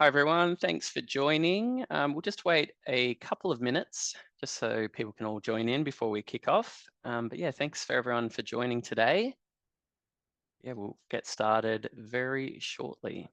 Hi everyone, thanks for joining. We'll just wait a couple of minutes just so people can all join in before we kick off. But yeah, thanks for everyone for joining today. Yeah, we'll get started very shortly.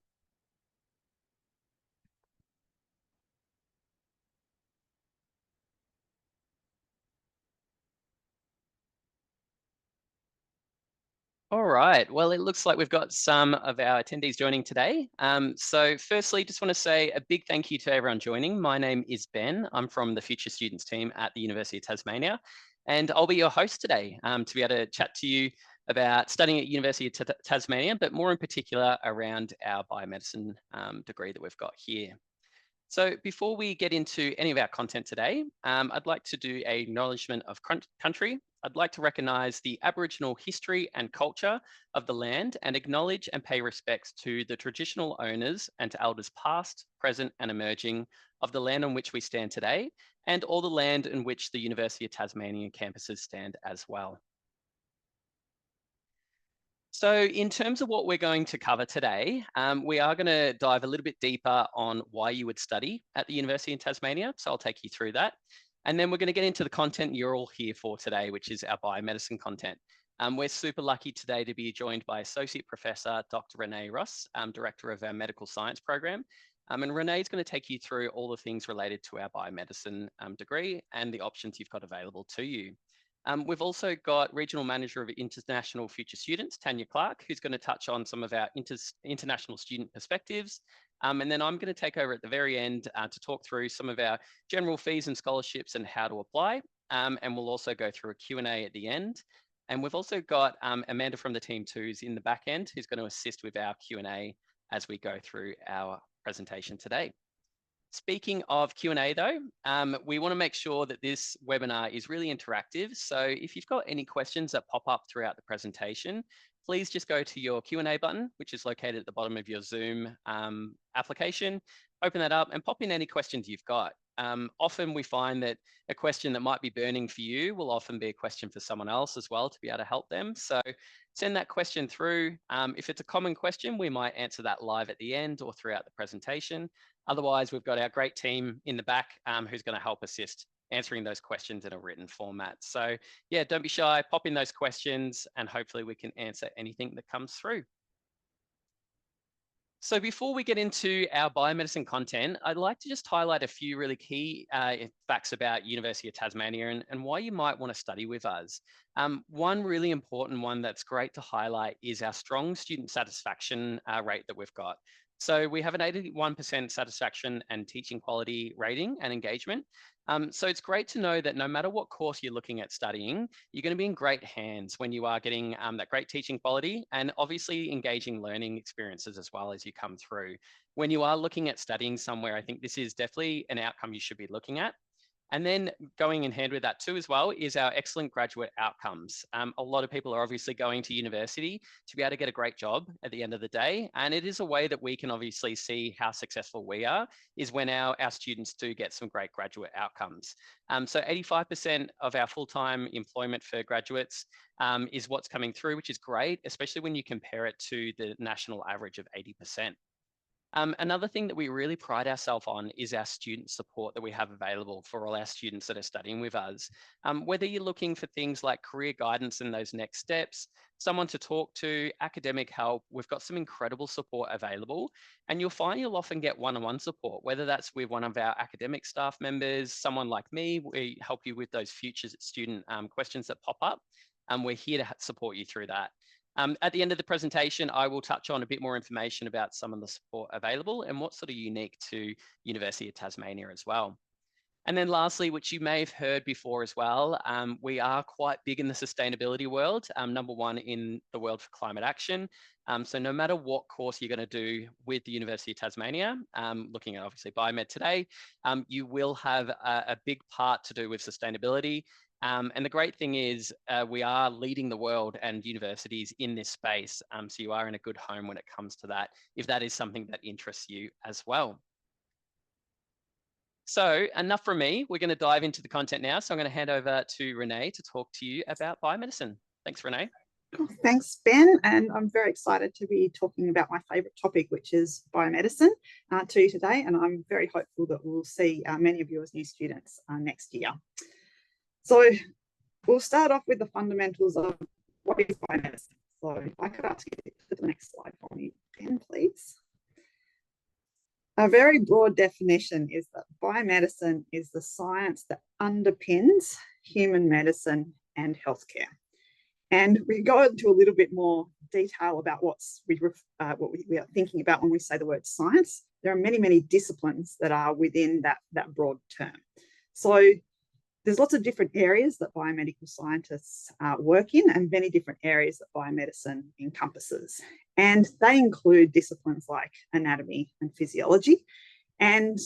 All right, well, it looks like we've got some of our attendees joining today. So firstly, just want to say a big thank you to everyone joining. My name is Ben. I'm from the Future Students team at the University of Tasmania, and I'll be your host today to be able to chat to you about studying at University of Tasmania, but more in particular around our biomedicine degree that we've got here. So before we get into any of our content today, I'd like to do a acknowledgement of country. I'd like to recognise the Aboriginal history and culture of the land and acknowledge and pay respects to the traditional owners and to elders past, present and emerging of the land on which we stand today and all the land in which the University of Tasmania campuses stand as well. So in terms of what we're going to cover today, we are going to dive a little bit deeper on why you would study at the University in Tasmania. So I'll take you through that. And then we're going to get into the content you're all here for today, which is our biomedicine content. We're super lucky today to be joined by Associate Professor Dr. Renee Ross, Director of our Medical Science Program. And Renee is going to take you through all the things related to our biomedicine degree and the options you've got available to you. We've also got Regional Manager of International Future Students, Tanya Clark, who's going to touch on some of our international student perspectives. And then I'm going to take over at the very end to talk through some of our general fees and scholarships and how to apply. And we'll also go through a Q&A at the end. And we've also got Amanda from the team too, who's in the back end, who's going to assist with our Q&A as we go through our presentation today. Speaking of Q&A though, we want to make sure that this webinar is really interactive. So if you've got any questions that pop up throughout the presentation, please just go to your Q&A button, which is located at the bottom of your Zoom application, open that up and pop in any questions you've got. Often we find that a question that might be burning for you will often be a question for someone else as well to be able to help them. So send that question through. If it's a common question, we might answer that live at the end or throughout the presentation. Otherwise, we've got our great team in the back who's going to help assist answering those questions in a written format. So yeah, don't be shy, pop in those questions and hopefully we can answer anything that comes through. So before we get into our biomedicine content, I'd like to just highlight a few really key facts about University of Tasmania and why you might want to study with us. One really important one that's great to highlight is our strong student satisfaction rate that we've got. So we have an 81% satisfaction and teaching quality rating and engagement. So it's great to know that no matter what course you're looking at studying, you're going to be in great hands when you are getting that great teaching quality and obviously engaging learning experiences as well as you come through. When you are looking at studying somewhere, I think this is definitely an outcome you should be looking at. And then going in hand with that too as well is our excellent graduate outcomes. A lot of people are obviously going to university to be able to get a great job at the end of the day. And it is a way that we can obviously see how successful we are is when our students do get some great graduate outcomes. So 85% of our full-time employment for graduates is what's coming through, which is great, especially when you compare it to the national average of 80%. Another thing that we really pride ourselves on is our student support that we have available for all our students that are studying with us. Whether you're looking for things like career guidance and those next steps, someone to talk to, academic help, we've got some incredible support available. And you'll find you'll often get one-on-one support, whether that's with one of our academic staff members, someone like me, we help you with those future student questions that pop up. We're here to support you through that. At the end of the presentation, I will touch on a bit more information about some of the support available and what's sort of unique to University of Tasmania as well. And then lastly, which you may have heard before as well, we are quite big in the sustainability world, number one in the world for climate action. So no matter what course you're going to do with the University of Tasmania, looking at obviously biomed today, you will have a big part to do with sustainability. And the great thing is we are leading the world and universities in this space. So you are in a good home when it comes to that, if that is something that interests you as well. So enough from me. We're going to dive into the content now. So I'm going to hand over to Renee to talk to you about biomedicine. Thanks, Renee. Cool. Thanks, Ben. And I'm very excited to be talking about my favourite topic, which is biomedicine, to you today. And I'm very hopeful that we'll see many of you as new students next year. So we'll start off with the fundamentals of what is biomedicine. So if I could ask you to the next slide for me, Ben, please. A very broad definition is that biomedicine is the science that underpins human medicine and healthcare. And we go into a little bit more detail about what we are thinking about when we say the word science. There are many, many disciplines that are within that broad term. So there's lots of different areas that biomedical scientists work in, and many different areas that biomedicine encompasses. And they include disciplines like anatomy and physiology, and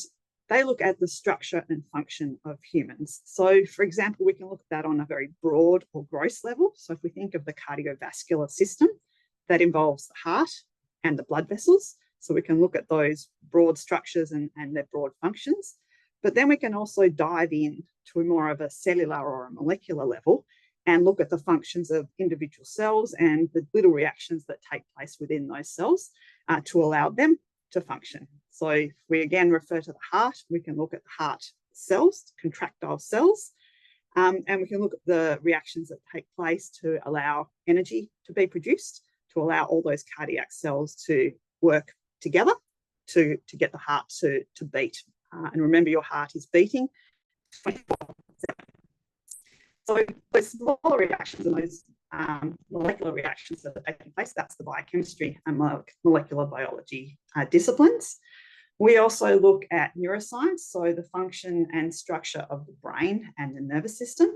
they look at the structure and function of humans. So, for example, we can look at that on a very broad or gross level. So if we think of the cardiovascular system, that involves the heart and the blood vessels. So we can look at those broad structures and their broad functions. But then we can also dive in to more of a cellular or a molecular level and look at the functions of individual cells and the little reactions that take place within those cells to allow them to function. So if we again refer to the heart, we can look at the heart cells, contractile cells, and we can look at the reactions that take place to allow energy to be produced, to allow all those cardiac cells to work together to get the heart to beat. And remember, your heart is beating 24/7. So those smaller reactions and those molecular reactions that are taking place, that's the biochemistry and molecular biology disciplines. We also look at neuroscience, so the function and structure of the brain and the nervous system.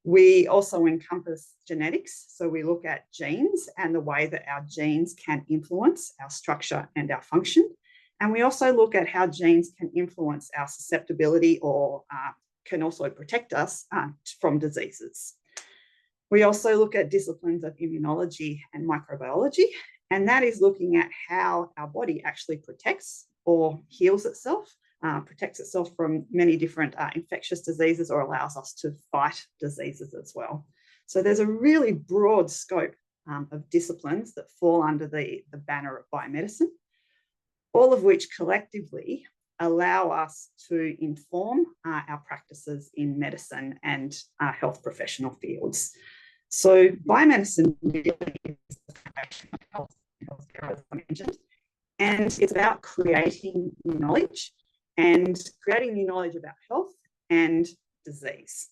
We also encompass genetics, so we look at genes and the way that our genes can influence our structure and our function. And we also look at how genes can influence our susceptibility or can also protect us from diseases. We also look at disciplines of immunology and microbiology, and that is looking at how our body actually protects or heals itself, protects itself from many different infectious diseases or allows us to fight diseases as well. So there's a really broad scope of disciplines that fall under the banner of biomedicine, all of which collectively allow us to inform our practices in medicine and health professional fields. So biomedicine really is the foundation of healthcare, as I mentioned, and it's about creating new knowledge and creating new knowledge about health and disease.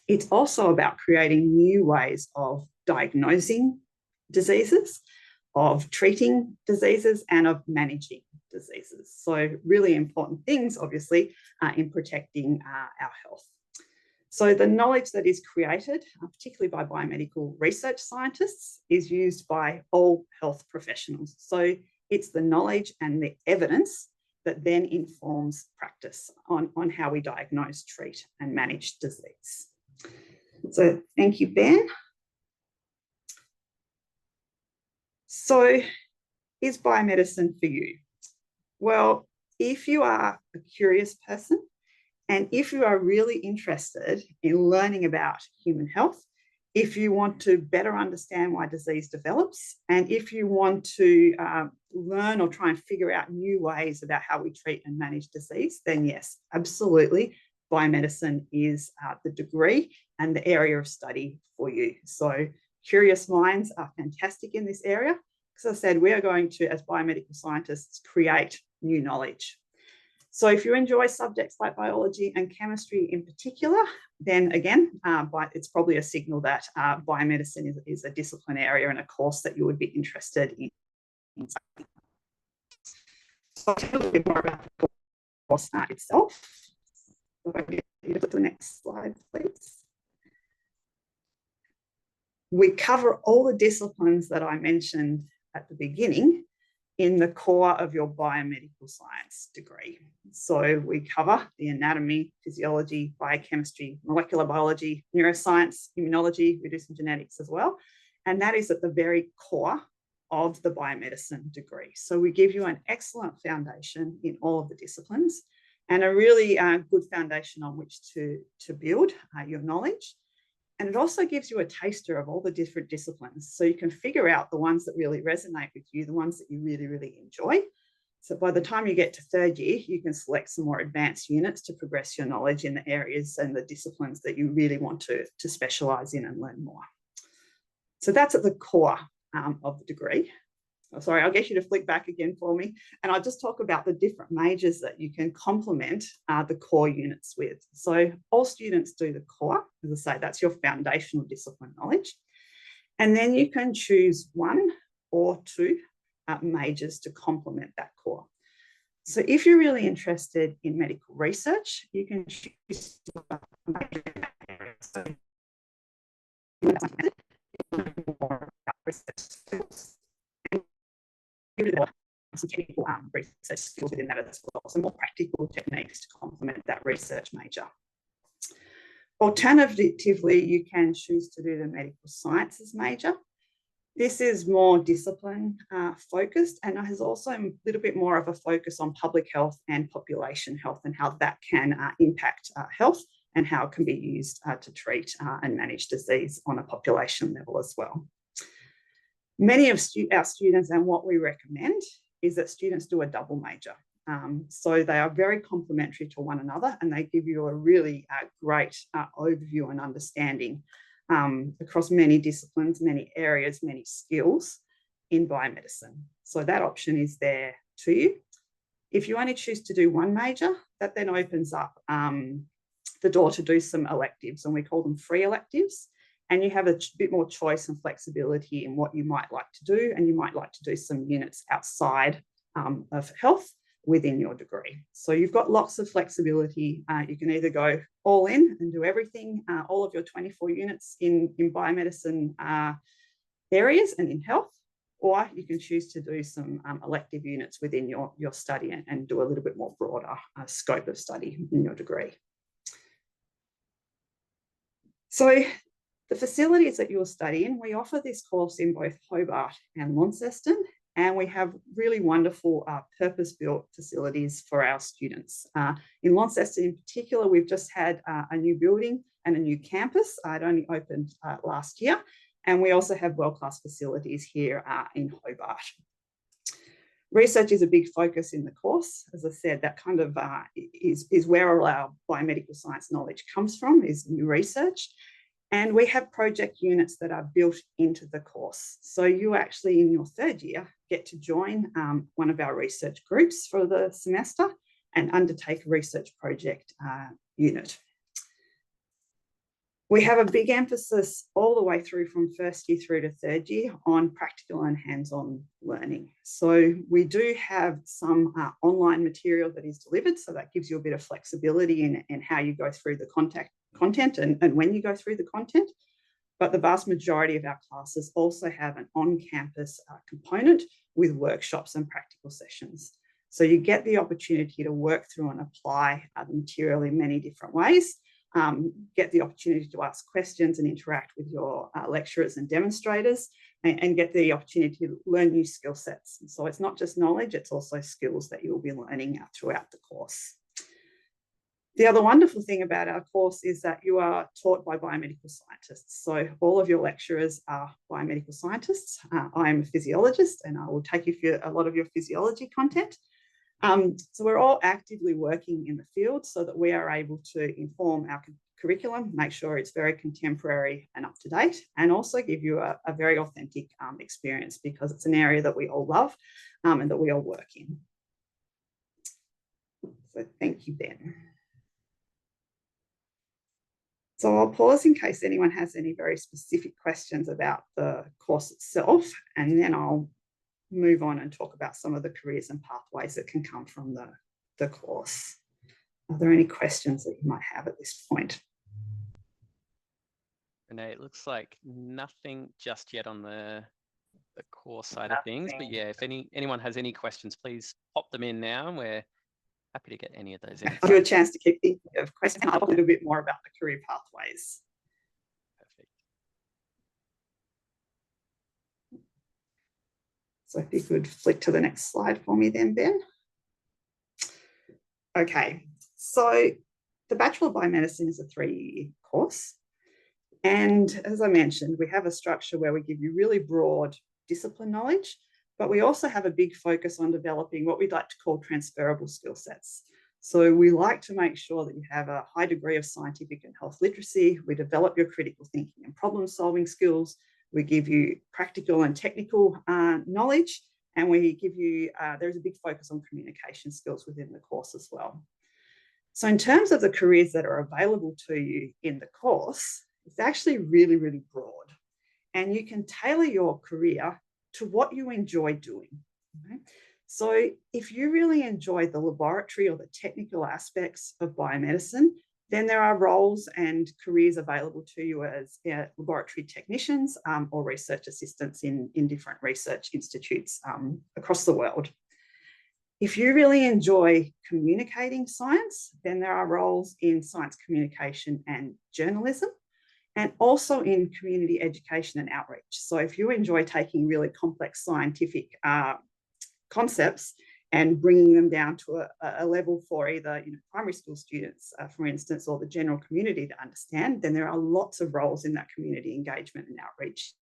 It's also about creating new ways of diagnosing diseases, of treating diseases, and of managing diseases. So really important things, obviously, in protecting our health. So the knowledge that is created, particularly by biomedical research scientists, is used by all health professionals. So it's the knowledge and the evidence that then informs practice on how we diagnose, treat, and manage disease. So thank you, Ben. So is biomedicine for you? Well, if you are a curious person and if you are really interested in learning about human health, if you want to better understand why disease develops, and if you want to learn or try and figure out new ways about how we treat and manage disease, then yes, absolutely, biomedicine is the degree and the area of study for you. So curious minds are fantastic in this area. As I said, we are going to, as biomedical scientists, create new knowledge. So if you enjoy subjects like biology and chemistry in particular, then again, it's probably a signal that biomedicine is a discipline area and a course that you would be interested in. So I'll tell you a little bit more about the course itself. So if I you to the next slide, please. We cover all the disciplines that I mentioned at the beginning in the core of your biomedical science degree. So we cover the anatomy, physiology, biochemistry, molecular biology, neuroscience, immunology, we do some genetics as well. And that is at the very core of the biomedicine degree. So we give you an excellent foundation in all of the disciplines and a really good foundation on which to build your knowledge. And it also gives you a taster of all the different disciplines. So you can figure out the ones that really resonate with you, the ones that you really, really enjoy. So by the time you get to third year, you can select some more advanced units to progress your knowledge in the areas and the disciplines that you really want to specialise in and learn more. So that's at the core of the degree. Oh, sorry, I'll get you to flick back again for me. And I'll just talk about the different majors that you can complement the core units with. So all students do the core. As I say, that's your foundational discipline knowledge. And then you can choose one or two majors to complement that core. So if you're really interested in medical research, you can choose a major in that area. So research skills. Some technical research skills within that as well. Some more practical techniques to complement that research major. Alternatively, you can choose to do the medical sciences major. This is more discipline focused and has also a little bit more of a focus on public health and population health and how that can impact health and how it can be used to treat and manage disease on a population level as well. Many of our students, and what we recommend is that students do a double major. So they are very complementary to one another and they give you a really great overview and understanding across many disciplines, many areas, many skills in biomedicine. So that option is there to you. If you only choose to do one major, that then opens up the door to do some electives, and we call them free electives. And you have a bit more choice and flexibility in what you might like to do, and you might like to do some units outside of health within your degree. So you've got lots of flexibility. You can either go all in and do everything, all of your 24 units in biomedicine areas and in health, or you can choose to do some elective units within your study and do a little bit more broader scope of study in your degree. So the facilities that you'll study in, we offer this course in both Hobart and Launceston, and we have really wonderful purpose-built facilities for our students. In Launceston in particular, we've just had a new building and a new campus. It only opened last year, and we also have world-class facilities here in Hobart. Research is a big focus in the course. As I said, that kind of is where all our biomedical science knowledge comes from, is new research. And we have project units that are built into the course. So you actually, in your third year, get to join one of our research groups for the semester and undertake a research project unit. We have a big emphasis all the way through from first year through to third year on practical and hands-on learning. So we do have some online material that is delivered, so that gives you a bit of flexibility in how you go through the content and when you go through the content. But the vast majority of our classes also have an on-campus component with workshops and practical sessions. So you get the opportunity to work through and apply the material in many different ways. Get the opportunity to ask questions and interact with your lecturers and demonstrators, and get the opportunity to learn new skill sets. And so it's not just knowledge, it's also skills that you'll be learning throughout the course. The other wonderful thing about our course is that you are taught by biomedical scientists. So all of your lecturers are biomedical scientists. I'm a physiologist, and I will take you through a lot of your physiology content. So we're all actively working in the field so that we are able to inform our curriculum, make sure it's very contemporary and up to date, and also give you a very authentic experience, because it's an area that we all love and that we all work in. So thank you, Ben. So I'll pause in case anyone has any very specific questions about the course itself, and then I'll move on and talk about some of the careers and pathways that can come from the course. Are there any questions that you might have at this point? Renee, it looks like nothing just yet on the course side of things, but yeah, if anyone has any questions, please pop them in now, and we're happy to get any of those in. I'll give you a chance to keep thinking of questions. I'll talk a little bit more about the career pathways. Perfect. So if you could flick to the next slide for me then, Ben. Okay, so the Bachelor of Biomedicine is a 3-year course. And as I mentioned, we have a structure where we give you really broad discipline knowledge, but we also have a big focus on developing what we'd like to call transferable skill sets. So we like to make sure that you have a high degree of scientific and health literacy. We develop your critical thinking and problem solving skills. We give you practical and technical knowledge, and we give you, there's a big focus on communication skills within the course as well. So in terms of the careers that are available to you in the course, it's actually really, really broad. And you can tailor your career to what you enjoy doing. Okay? So if you really enjoy the laboratory or the technical aspects of biomedicine, then there are roles and careers available to you as laboratory technicians or research assistants in different research institutes across the world. If you really enjoy communicating science, then there are roles in science communication and journalism, and also in community education and outreach. So if you enjoy taking really complex scientific concepts and bringing them down to a level for either primary school students, for instance, or the general community to understand, then there are lots of roles in that community engagement and outreach.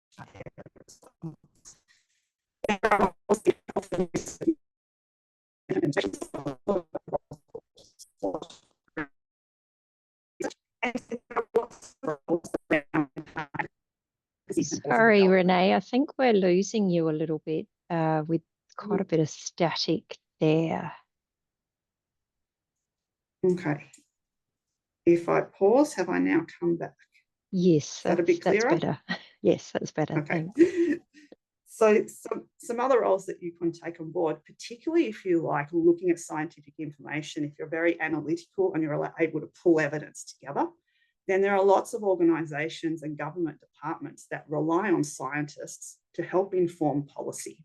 Sorry, Renee, I think we're losing you a little bit with quite a bit of static there. Okay. If I pause, have I now come back? Yes, that's better. Yes, that's better. Okay. So some other roles that you can take on board, particularly if you like looking at scientific information, if you're very analytical and you're able to pull evidence together, then there are lots of organisations and government departments that rely on scientists to help inform policy.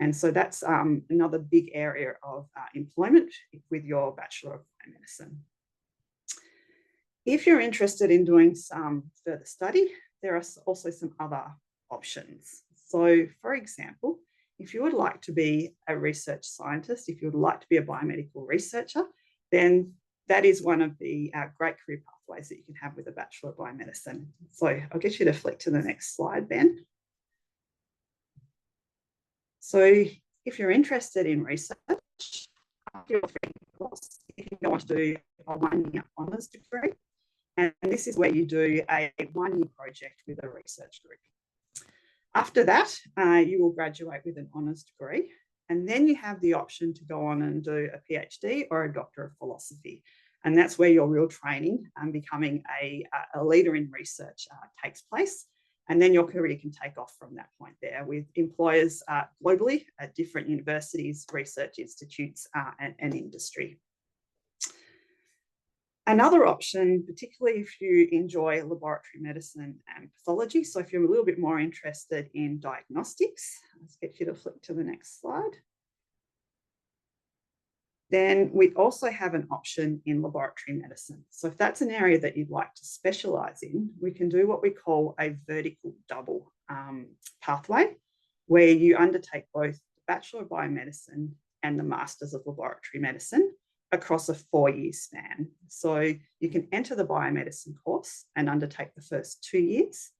And so that's another big area of employment with your Bachelor of Biomedicine. If you're interested in doing some further study, there are also some other options. So, for example, if you would like to be a research scientist, if you would like to be a biomedical researcher, then that is one of the great career pathways that you can have with a Bachelor of Biomedicine. So I'll get you to flick to the next slide, Ben. So if you're interested in research, you can go on to do a one-year honours degree. And this is where you do a one-year project with a research group. After that, you will graduate with an honours degree, and then you have the option to go on and do a PhD or a Doctor of Philosophy. And that's where your real training and becoming a leader in research takes place. And then your career can take off from that point there with employers globally at different universities, research institutes, and industry. Another option, particularly if you enjoy laboratory medicine and pathology, so if you're a little bit more interested in diagnostics, let's get you to flip to the next slide. Then we also have an option in laboratory medicine. So if that's an area that you'd like to specialise in, we can do what we call a vertical double pathway, where you undertake both the Bachelor of Biomedicine and the Masters of Laboratory Medicine across a 4-year span. So you can enter the biomedicine course and undertake the first 2 years,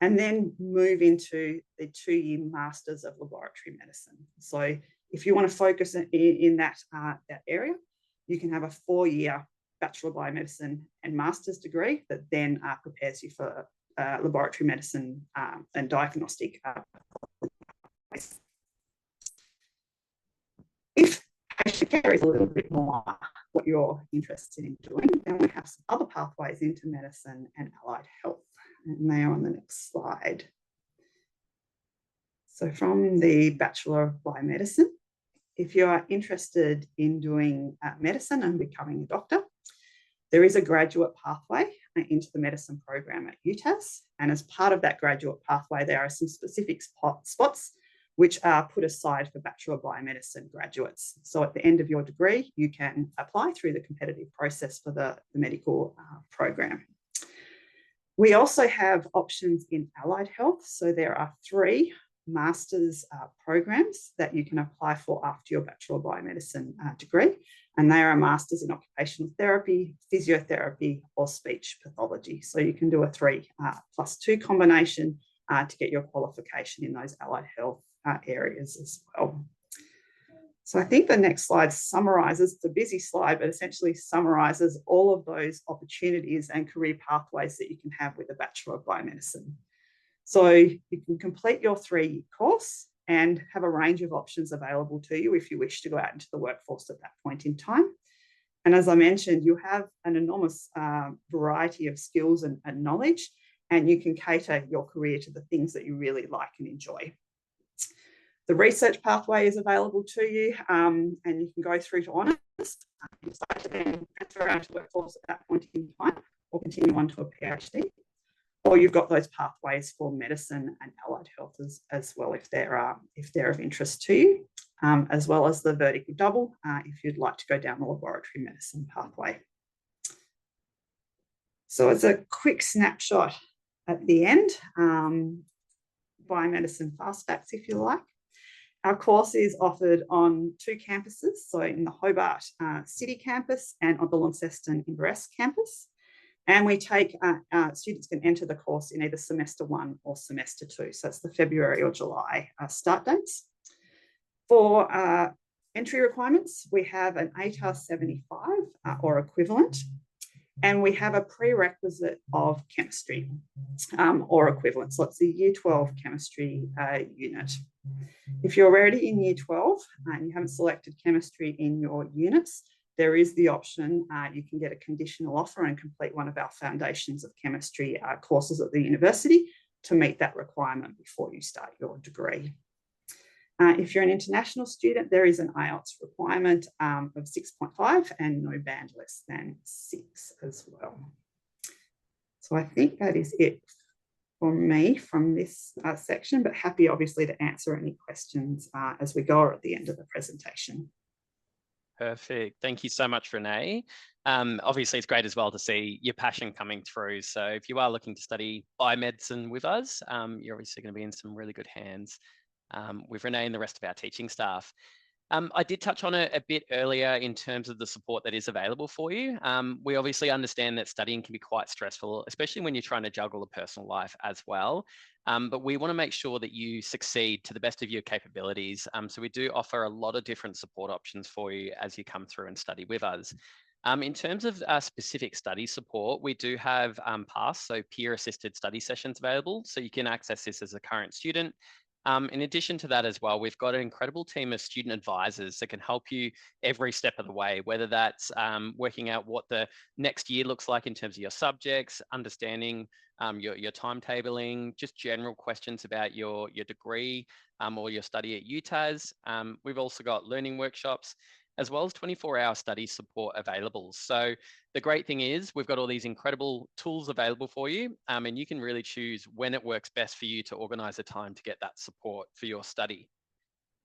and then move into the 2-year Masters of Laboratory Medicine. So if you want to focus in that area, you can have a 4-year Bachelor of Biomedicine and Master's degree that then prepares you for laboratory medicine and diagnostic. If patient care is a little bit more what you're interested in doing, then we have some other pathways into medicine and allied health, and they are on the next slide. So from the Bachelor of Biomedicine, if you are interested in doing medicine and becoming a doctor, there is a graduate pathway into the medicine program at UTAS. And as part of that graduate pathway, there are some specific spots which are put aside for Bachelor of Biomedicine graduates. So at the end of your degree, you can apply through the competitive process for the medical program. We also have options in allied health. So there are 3 master's programs that you can apply for after your Bachelor of Biomedicine degree. And they are a master's in occupational therapy, physiotherapy, or speech pathology. So you can do a 3+2 combination to get your qualification in those allied health areas as well. So I think the next slide summarizes, it's a busy slide, but essentially summarizes all of those opportunities and career pathways that you can have with a Bachelor of Biomedicine. So you can complete your 3-year course and have a range of options available to you if you wish to go out into the workforce at that point in time. And as I mentioned, you have an enormous variety of skills and knowledge, and you can cater your career to the things that you really like and enjoy. The research pathway is available to you, and you can go through to honours. You decide to then transfer out to the workforce at that point in time, or continue on to a PhD. Or you've got those pathways for medicine and allied health as well, if they're of interest to you, as well as the vertical double if you'd like to go down the laboratory medicine pathway. So as a quick snapshot at the end, biomedicine fast facts, if you like. Our course is offered on 2 campuses, so in the Hobart City campus and on the Launceston Inverest campus. And we take, students can enter the course in either semester 1 or semester 2. So it's the February or July start dates. For entry requirements, we have an ATAR 75 or equivalent, and we have a prerequisite of chemistry or equivalent. So it's a Year 12 chemistry unit. If you're already in Year 12 and you haven't selected chemistry in your units, there is the option, you can get a conditional offer and complete one of our Foundations of Chemistry courses at the university to meet that requirement before you start your degree. If you're an international student, there is an IELTS requirement of 6.5 and no band less than 6 as well. So I think that is it for me from this section, but happy obviously to answer any questions as we go or at the end of the presentation. Perfect. Thank you so much, Renee. Obviously, it's great as well to see your passion coming through. So if you are looking to study biomedicine with us, you're obviously going to be in some really good hands with Renee and the rest of our teaching staff. I did touch on it a bit earlier in terms of the support that is available for you. We obviously understand that studying can be quite stressful, especially when you're trying to juggle a personal life as well. But we want to make sure that you succeed to the best of your capabilities. So we do offer a lot of different support options for you as you come through and study with us. In terms of specific study support, we do have PASS, so peer-assisted study sessions available. So you can access this as a current student. In addition to that as well, we've got an incredible team of student advisors that can help you every step of the way, whether that's working out what the next year looks like in terms of your subjects, understanding your timetabling, just general questions about your degree or your study at UTAS. We've also got learning workshops, as well as 24-hour study support available. So the great thing is we've got all these incredible tools available for you, and you can really choose when it works best for you to organise a time to get that support for your study.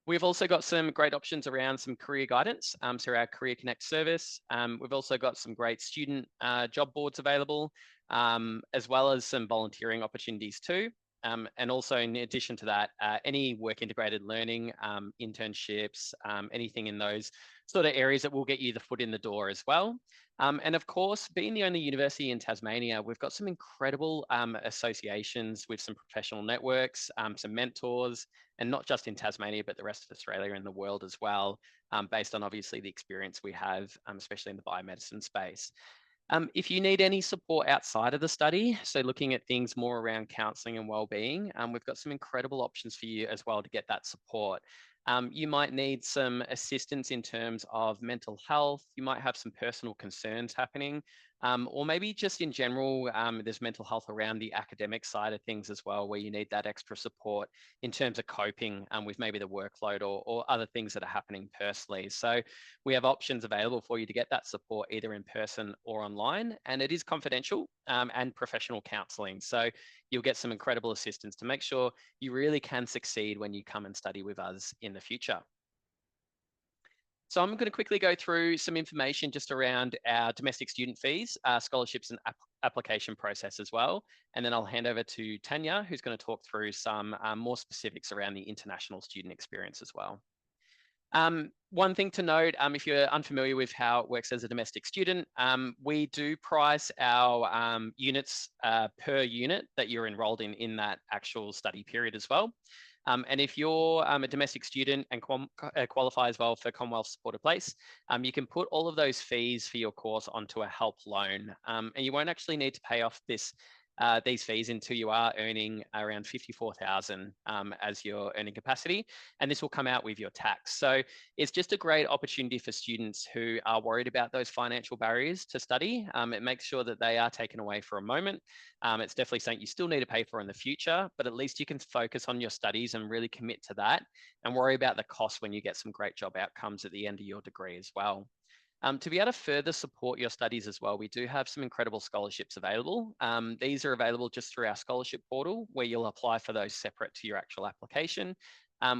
We've also got some great options around some career guidance through our Career Connect service. We've also got some great student job boards available, as well as some volunteering opportunities too. And also in addition to that, any work integrated learning, internships, anything in those sort of areas that will get you the foot in the door as well. And of course, being the only university in Tasmania, we've got some incredible associations with some professional networks, some mentors, and not just in Tasmania, but the rest of Australia and the world as well, based on obviously the experience we have, especially in the biomedicine space. If you need any support outside of the study, so looking at things more around counselling and wellbeing, we've got some incredible options for you as well to get that support. You might need some assistance in terms of mental health. You might have some personal concerns happening, or maybe just in general, there's mental health around the academic side of things as well, where you need that extra support in terms of coping with maybe the workload or other things that are happening personally. So we have options available for you to get that support either in person or online, and it is confidential and professional counselling. So you'll get some incredible assistance to make sure you really can succeed when you come and study with us in the future. So I'm going to quickly go through some information just around our domestic student fees, scholarships and application process as well. And then I'll hand over to Tanya, who's going to talk through some more specifics around the international student experience as well. One thing to note, if you're unfamiliar with how it works as a domestic student, we do price our units per unit that you're enrolled in that actual study period as well. And if you're a domestic student and qualify as well for Commonwealth Supported Place, you can put all of those fees for your course onto a help loan. And you won't actually need to pay off these fees until you are earning around 54,000 as your earning capacity, and this will come out with your tax. So it's just a great opportunity for students who are worried about those financial barriers to study. It makes sure that they are taken away for a moment. It's definitely something you still need to pay for in the future, but at least you can focus on your studies and really commit to that and worry about the cost when you get some great job outcomes at the end of your degree as well. To be able to further support your studies as well, we do have some incredible scholarships available. These are available just through our scholarship portal where you'll apply for those separate to your actual application.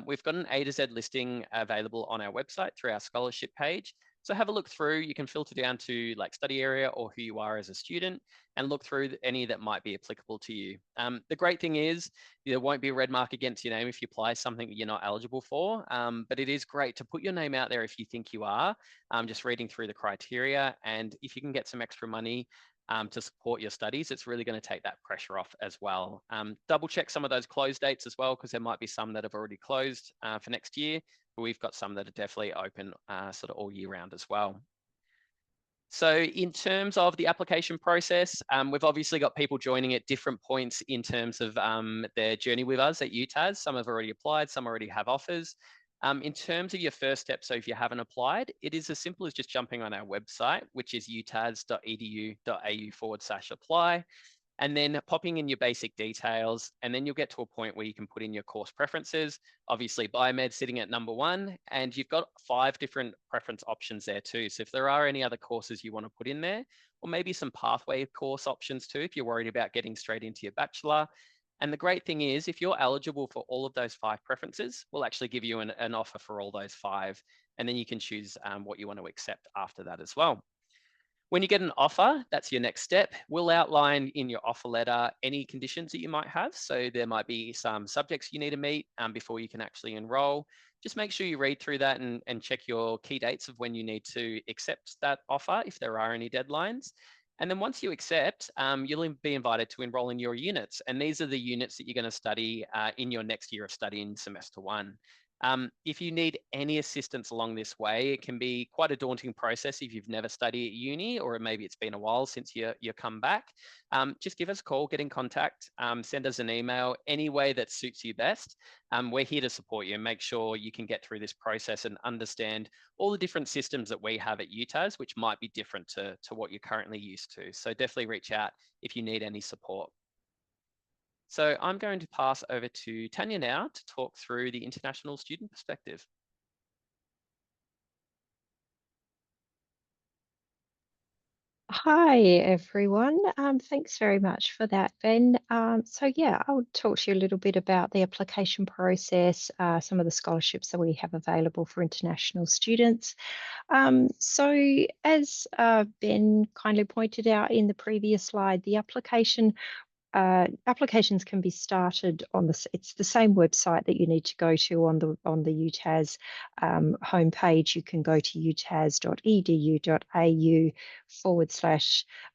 We've got an A to Z listing available on our website through our scholarship page. So have a look through. You can filter down to like study area or who you are as a student and look through any that might be applicable to you. The great thing is there won't be a red mark against your name if you apply something that you're not eligible for, but it is great to put your name out there if you think you are, just reading through the criteria. And if you can get some extra money to support your studies, it's really going to take that pressure off as well. Double check some of those close dates as well, because there might be some that have already closed for next year, but we've got some that are definitely open sort of all year round as well. So in terms of the application process, we've obviously got people joining at different points in terms of their journey with us at UTAS. Some have already applied, some already have offers. In terms of your first step, so if you haven't applied, it is as simple as just jumping on our website, which is utas.edu.au/apply, and then popping in your basic details, and then you'll get to a point where you can put in your course preferences. Obviously, biomed sitting at number 1, and you've got 5 different preference options there too. So if there are any other courses you want to put in there, or maybe some pathway course options too, if you're worried about getting straight into your bachelor. And the great thing is, if you're eligible for all of those 5 preferences, we'll actually give you an offer for all those 5, and then you can choose what you want to accept after that as well. When you get an offer, that's your next step. We'll outline in your offer letter any conditions that you might have. So there might be some subjects you need to meet before you can actually enroll. Just make sure you read through that and check your key dates of when you need to accept that offer, if there are any deadlines. And then once you accept, you'll be invited to enroll in your units. And these are the units that you're going to study in your next year of study in semester 1. If you need any assistance along this way, it can be quite a daunting process if you've never studied at uni, or maybe it's been a while since you come back. Just give us a call, get in contact, send us an email, any way that suits you best. We're here to support you and make sure you can get through this process and understand all the different systems that we have at UTAS, which might be different to what you're currently used to. So definitely reach out if you need any support. So I'm going to pass over to Tanya now to talk through the international student perspective. Hi, everyone. Thanks very much for that, Ben. So yeah, I'll talk to you a little bit about the application process, some of the scholarships that we have available for international students. So as Ben kindly pointed out in the previous slide, the applications can be started on it's the same website that you need to go to on the UTAS homepage. You can go to utas.edu.au/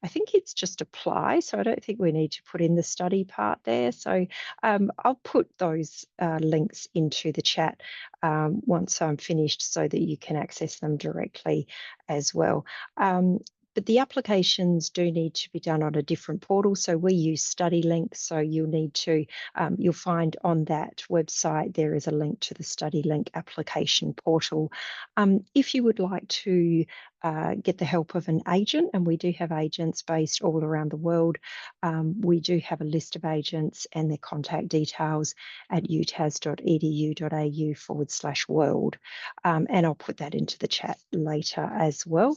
I think it's just apply. So I don't think we need to put in the study part there. So I'll put those links into the chat once I'm finished so that you can access them directly as well. But the applications do need to be done on a different portal. So we use StudyLink. So you'll need to, you'll find on that website, there is a link to the StudyLink application portal. If you would like to get the help of an agent, and we do have agents based all around the world, we do have a list of agents and their contact details at utas.edu.au/world. And I'll put that into the chat later as well.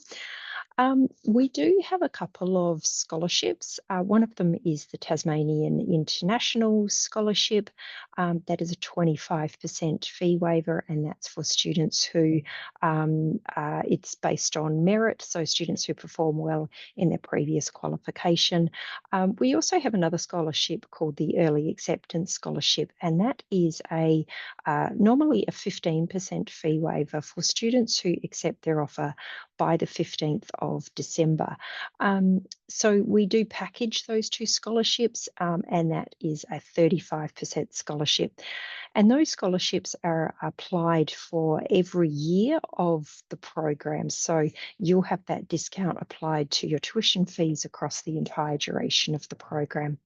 We do have a couple of scholarships. One of them is the Tasmanian International Scholarship. That is a 25% fee waiver, and that's for students who it's based on merit, so students who perform well in their previous qualification. We also have another scholarship called the Early Acceptance Scholarship, and that is normally a 15% fee waiver for students who accept their offer by the 15th of December. So we do package those two scholarships, and that is a 35% scholarship. And those scholarships are applied for every year of the program. So you'll have that discount applied to your tuition fees across the entire duration of the program.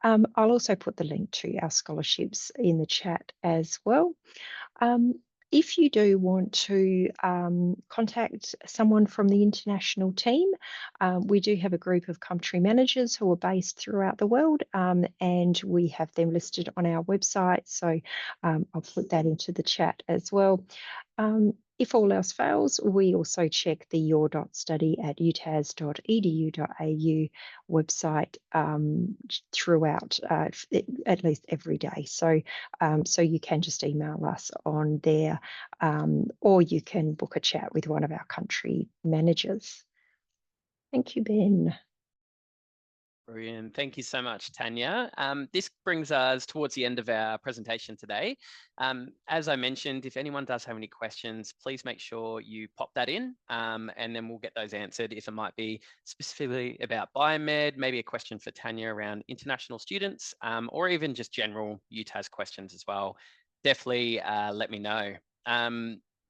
I'll also put the link to our scholarships in the chat as well. If you do want to contact someone from the international team, we do have a group of country managers who are based throughout the world, and we have them listed on our website. So I'll put that into the chat as well. If all else fails, we also check the your.study at utas.edu.au website throughout, at least every day. So, so you can just email us on there, or you can book a chat with one of our country managers. Thank you, Ben. Brilliant. Thank you so much, Tanya. This brings us towards the end of our presentation today. As I mentioned, if anyone does have any questions, please make sure you pop that in, and then we'll get those answered. If it might be specifically about biomed, maybe a question for Tanya around international students, or even just general UTAS questions as well, definitely let me know.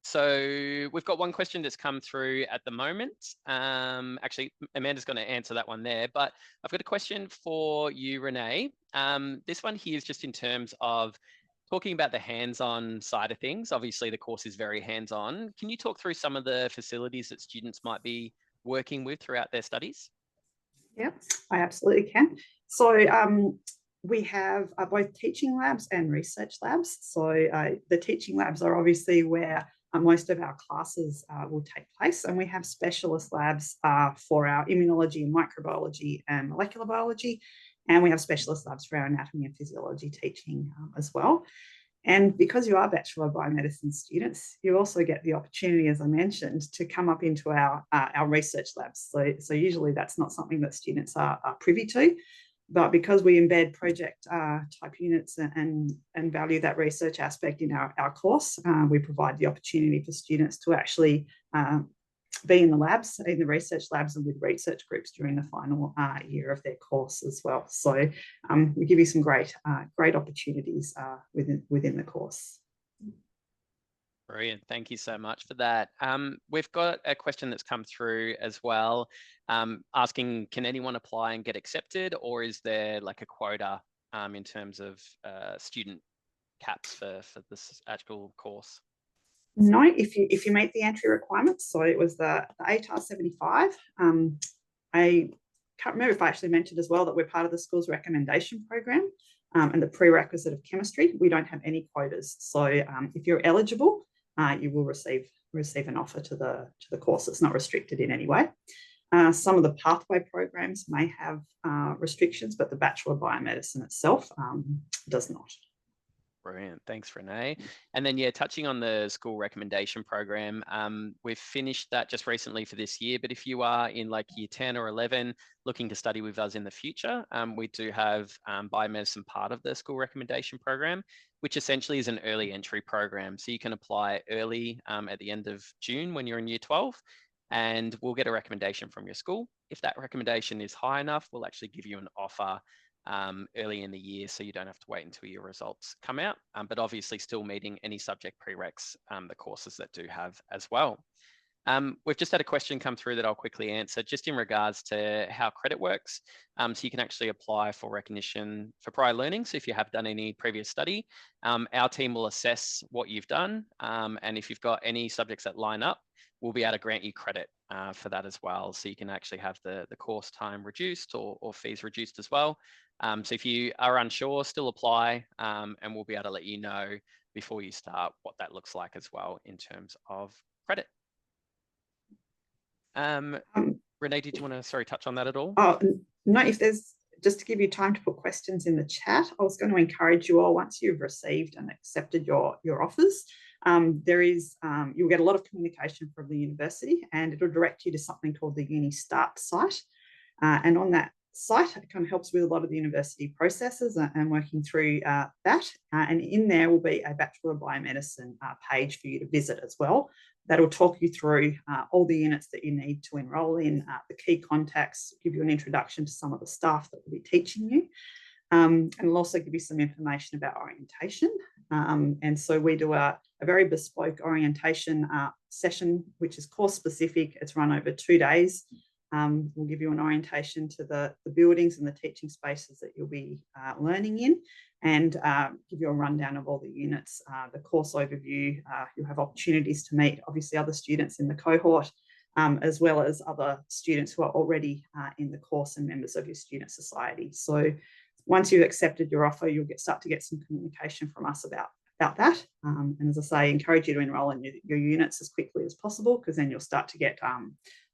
So we've got one question that's come through at the moment. Actually, Amanda's going to answer that one there, but I've got a question for you, Renee. This one here is just in terms of talking about the hands-on side of things. Obviously, the course is very hands-on. Can you talk through some of the facilities that students might be working with throughout their studies? Yeah, I absolutely can. So we have both teaching labs and research labs. So the teaching labs are obviously where most of our classes will take place, and we have specialist labs for our immunology and microbiology and molecular biology, and we have specialist labs for our anatomy and physiology teaching as well. And because you are Bachelor of Biomedicine students, you also get the opportunity, as I mentioned, to come up into our research labs. So usually that's not something that students are privy to, but because we embed project type units and value that research aspect in our course, we provide the opportunity for students to actually be in the labs, in the research labs, and with research groups during the final year of their course as well. So we give you some great opportunities within the course. Brilliant. Thank you so much for that. We've got a question that's come through as well, asking, can anyone apply and get accepted, or is there like a quota in terms of student caps for this actual course? No, if you meet the entry requirements, so it was the ATAR 75. I can't remember if I actually mentioned as well that we're part of the school's recommendation program, and the prerequisite of chemistry. We don't have any quotas, so if you're eligible, you will receive an offer to the course. It's not restricted in any way. Some of the pathway programs may have restrictions, but the Bachelor of Biomedicine itself does not. Brilliant. Thanks, Renee. And then, yeah, touching on the school recommendation program, we've finished that just recently for this year. But if you are in like year 10 or 11 looking to study with us in the future, we do have biomedicine part of the school recommendation program, which essentially is an early entry program. So you can apply early at the end of June when you're in year 12, and we'll get a recommendation from your school. If that recommendation is high enough, we'll actually give you an offer early in the year, so you don't have to wait until your results come out, but obviously still meeting any subject prereqs, the courses that do have as well. We've just had a question come through that I'll quickly answer, just in regards to how credit works. So you can actually apply for recognition for prior learning. So if you have done any previous study, our team will assess what you've done, and if you've got any subjects that line up, we'll be able to grant you credit for that as well. So you can actually have the course time reduced or fees reduced as well. So if you are unsure, still apply, and we'll be able to let you know before you start what that looks like as well in terms of credit. Renee, did you want to, sorry, touch on that at all? Oh, no, if there's, just to give you time to put questions in the chat, I was going to encourage you all, once you've received and accepted your offers, you'll get a lot of communication from the university, and it'll direct you to something called the Uni Start site. And on that site, it kind of helps with a lot of the university processes and working through that. And in there will be a Bachelor of Biomedicine page for you to visit as well. That'll talk you through all the units that you need to enrol in, the key contacts, give you an introduction to some of the staff that will be teaching you. And it'll also give you some information about orientation. And so we do a very bespoke orientation session, which is course specific. It's run over 2 days. We'll give you an orientation to the buildings and the teaching spaces that you'll be learning in, and give you a rundown of all the units, the course overview. You'll have opportunities to meet, obviously, other students in the cohort, as well as other students who are already in the course and members of your student society. So once you've accepted your offer, you'll start to get some communication from us about that. And as I say, encourage you to enrol in your units as quickly as possible, because then you'll start to get a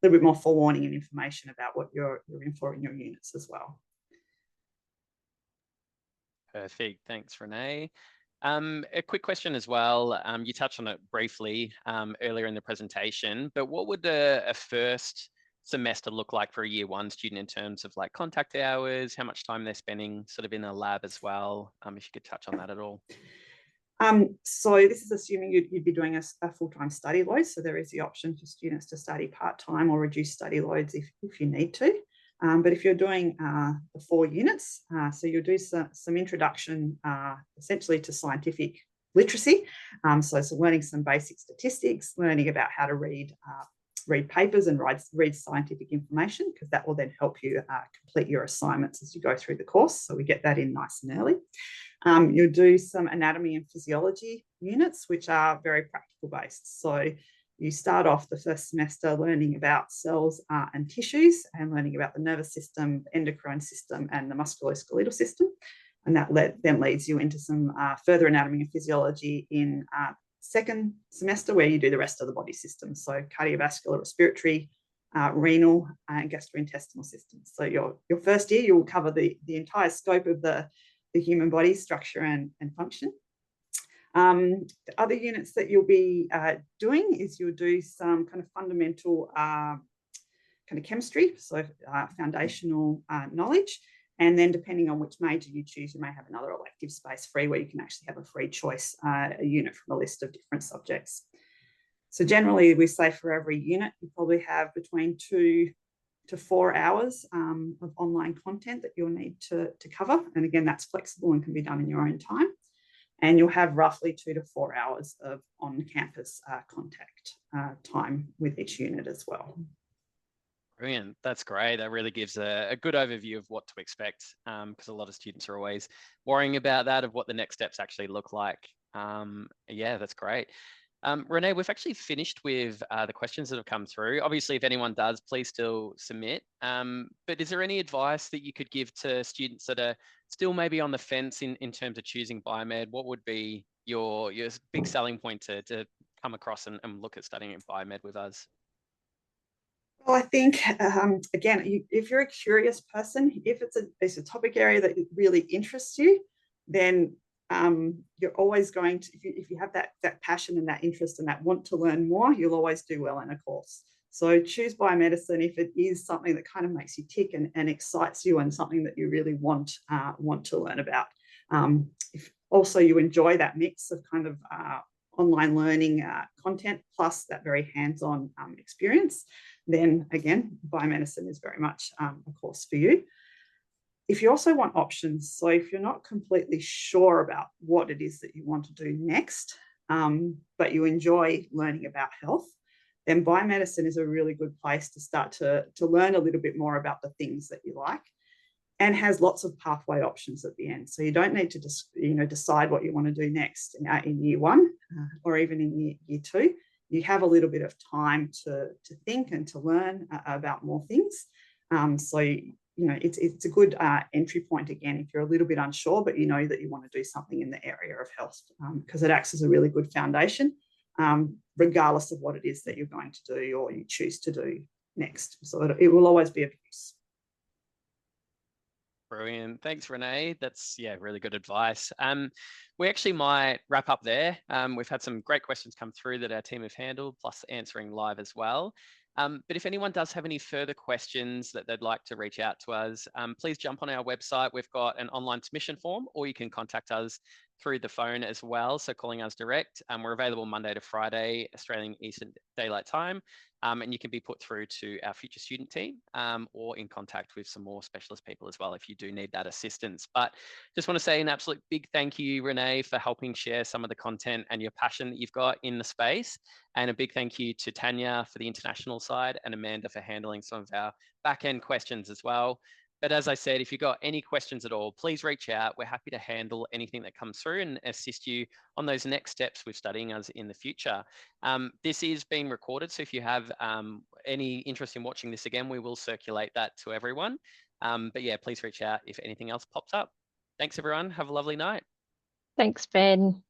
little bit more forewarning and information about what you're in for in your units as well. Perfect. Thanks, Renee. A quick question as well. You touched on it briefly earlier in the presentation, but what would a first semester look like for a year one student in terms of like contact hours, how much time they're spending sort of in a lab as well? If you could touch on that at all. So this is assuming you'd be doing a full-time study load. So there is the option for students to study part-time or reduce study loads if you need to. But if you're doing the 4 units, so you'll do some introduction essentially to scientific literacy. So learning some basic statistics, learning about how to read papers and read scientific information, because that will then help you complete your assignments as you go through the course. So we get that in nice and early. You'll do some anatomy and physiology units, which are very practical based. So you start off the first semester learning about cells and tissues, and learning about the nervous system, the endocrine system, and the musculoskeletal system. And that then leads you into some further anatomy and physiology in second semester, where you do the rest of the body systems. So cardiovascular, respiratory, renal, and gastrointestinal systems. So your first year, you'll cover the entire scope of the human body structure and function. The other units that you'll be doing is you'll do some kind of fundamental kind of chemistry, so foundational knowledge. And then depending on which major you choose, you may have another elective space free, where you can actually have a free choice, a unit from a list of different subjects. So generally, we say for every unit, you probably have between 2 to 4 hours of online content that you'll need to cover. And again, that's flexible and can be done in your own time. And you'll have roughly 2 to 4 hours of on-campus contact time with each unit as well. Brilliant. That's great. That really gives a good overview of what to expect, because a lot of students are always worrying about that, of what the next steps actually look like. Yeah, that's great. Renee, we've actually finished with the questions that have come through. Obviously, if anyone does, please still submit. But is there any advice that you could give to students that are still maybe on the fence in terms of choosing biomed? What would be your big selling point to come across and look at studying biomed with us? Well, I think, again, if you're a curious person, if it's a topic area that really interests you, then you're always going to, if you have that passion and that interest and that want to learn more, you'll always do well in a course. So choose biomedicine if it is something that kind of makes you tick and excites you, and something that you really want to learn about. If also you enjoy that mix of kind of online learning content plus that very hands-on experience, then again, biomedicine is very much a course for you. If you also want options, so if you're not completely sure about what it is that you want to do next, but you enjoy learning about health, then biomedicine is a really good place to start to learn a little bit more about the things that you like, and has lots of pathway options at the end. So you don't need to just decide what you want to do next in year one or even in year 2. You have a little bit of time to think and to learn about more things. So it's a good entry point, again, if you're a little bit unsure, but you know that you want to do something in the area of health, because it acts as a really good foundation, regardless of what it is that you're going to do or you choose to do next, so that it will always be of use. Brilliant. Thanks, Renee. That's, yeah, really good advice. We actually might wrap up there. We've had some great questions come through that our team have handled, plus answering live as well. But if anyone does have any further questions that they'd like to reach out to us, please jump on our website. We've got an online submission form, or you can contact us through the phone as well. So calling us direct. We're available Monday to Friday, Australian Eastern Daylight Time. And you can be put through to our future student team or in contact with some more specialist people as well if you do need that assistance. But just want to say an absolute big thank you, Renee, for helping share some of the content and your passion that you've got in the space. And a big thank you to Tanya for the international side and Amanda for handling some of our back-end questions as well. But as I said, if you've got any questions at all, please reach out. We're happy to handle anything that comes through and assist you on those next steps with studying us in the future. This is being recorded, so if you have any interest in watching this again, we will circulate that to everyone. But yeah, please reach out if anything else pops up. Thanks, everyone. Have a lovely night. Thanks, Ben.